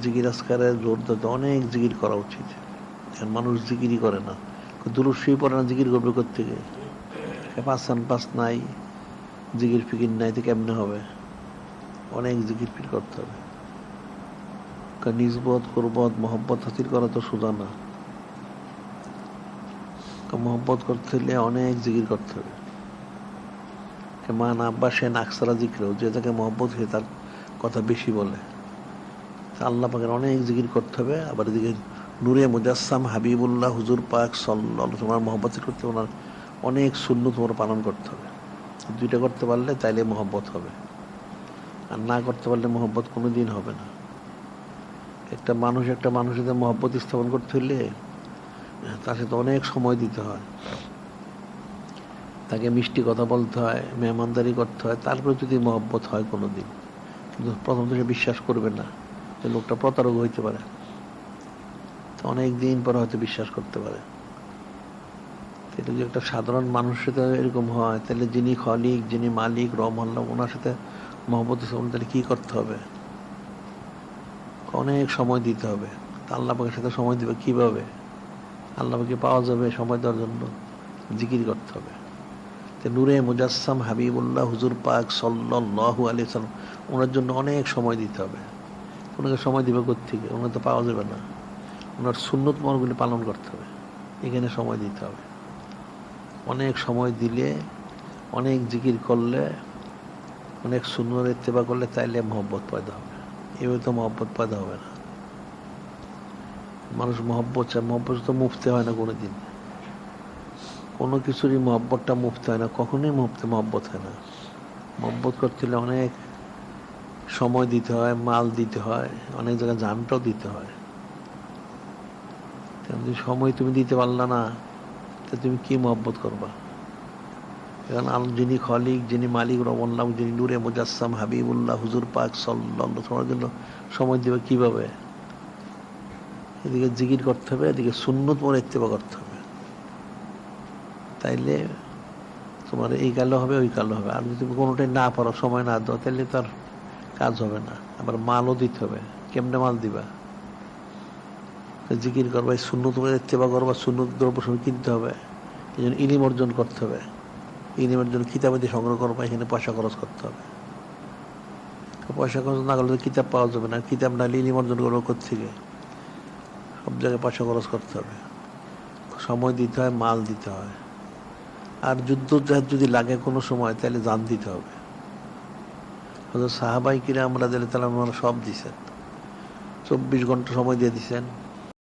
জিকির আজকারে জোর দিতে, অনেক জিকির করা উচিত। এখন মানুষ জিকিরই করে না, দুরূদ শরীফ পড়ে না, জিকির করবে কোত্থেকে? পাঁচ নাই, জিকির ফিকির নাই, তো কেমনে হবে? অনেক জিকির ফির করতে হবে। নিজবত কুরবত মহব্বত হাসিল করা তো সোজা না। মহব্বত করতে হলে অনেক জিকির করতে হবে। মান আব্বা সেন আকসারা জিক্রেও, যে তাকে মহব্বত হয়ে তার কথা বেশি বলে। আল্লাহ পাকের অনেক জিকির করতে হবে। আবার এদিকে নূরে মুজাসসাম হাবিবুল্লাহ হুজুর পাক সাল্লাল্লাহু আলাইহি ওয়াসাল্লাম মহব্বত করতে, ওনার অনেক সুন্নত তোমার পালন করতে হবে। দুইটা করতে পারলে তাইলে মহব্বত হবে, আর না করতে পারলে মহব্বত কোনোদিন হবে না। একটা মানুষের সাথে মহব্বত স্থাপন করতে হলে তার সাথে অনেক সময় দিতে হয়, তাকে মিষ্টি কথা বলতে হয়, মেহমানদারি করতে হয়, তারপরে যদি মহব্বত হয় কোনোদিন। কিন্তু প্রথম থেকে বিশ্বাস করবে না, যে লোকটা প্রতারক হইতে পারে, অনেক দিন পরে হয়তো বিশ্বাস করতে পারে। এটা যদি একটা সাধারণ মানুষের সাথে এরকম হয়, তাহলে যিনি খলিক, যিনি মালিক, রহমাল্লাহ, ওনার সাথে মহব্বত তাহলে কি করতে হবে? অনেক সময় দিতে হবে। আল্লাহ পাকের সাথে সময় দিবে কিভাবে? আল্লাহ পাকে পাওয়া যাবে সময় দেওয়ার জন্য জিকির করতে হবে। নূরে মুজাসসাম হাবিবুল্লাহ হুজুর পাক সাল্লাল্লাহু আলাইহি ওয়াসাল্লাম, ওনার জন্য অনেক সময় দিতে হবে। ওনাকে সময় দিবে কোত্থেকে? ওনাকে তো পাওয়া যাবে না। ওনার সুন্নত মহরগুলি পালন করতে হবে, এখানে সময় দিতে হবে। অনেক সময় দিলে, অনেক জিকির করলে, অনেক সুন্নত ইত্তেবা করলে, তাইলে মহব্বত পয়দা হবে। এভাবে তো মহব্বত পয়দা হবে না। মানুষ মহব্বত চায়, মহব্বত তো মুফতে হয় না কোনোদিন। কোনো কিছুরই মহব্বতটা মুফতে হয় না, কখনোই মহব্বত হয় না। মহব্বত করতে হলে অনেক সময় দিতে হয়, মাল দিতে হয়, অনেক জায়গায় জানটাও দিতে হয়। যদি সময় তুমি দিতে পারলা না, তা তুমি কি মহব্বত করবা? এখন যিনি খলিক, যিনি মালিক, রহমাল্লাহ, যিনি নূরে মুজাসসাম হাবিবুল্লাহ হুজুর পাক সাল্লাল্লাহু আলাইহি ওয়াসাল্লামের জন্য সময় দিবে কিভাবে? এদিকে জিকির করতে হবে, এদিকে সুন্নত মনে ইত্তেবা করতে হবে, তাইলে তোমার এই কালো হবে, ওই কালো হবে। আর যদি তুমি কোনোটাই না পারো, সময় না দাও, তাহলে তার কাজ হবে না। আবার মালও দিতে হবে। কেমনে মাল দিবা? জিকির করবা, সুন্নত মনে ইত্তেবা করবা, সুন্নত দ্রব্য কিনতে হবে, এই জন্য ইলিম অর্জন করতে হবে। ইলিমের জন্য কিতাবাদি সংগ্রহ করবা, এখানে পয়সা খরচ করতে হবে। পয়সা খরচ না করলে কিতাব পাওয়া যাবে না। কিতাব না হলে ইলিম অর্জন করবো কোত্থেকে? সব জায়গায় পয়সা খরচ করতে হবে, সময় দিতে হয়, মাল দিতে হয়। আর যুদ্ধ যদি লাগে কোনো সময়, তাহলে জান দিতে হবে। সাহাবাই কিরাম রাদিয়াল্লাহু তাআলা সব দিছেন, 24 ঘন্টা সময় দিয়ে দিছেন।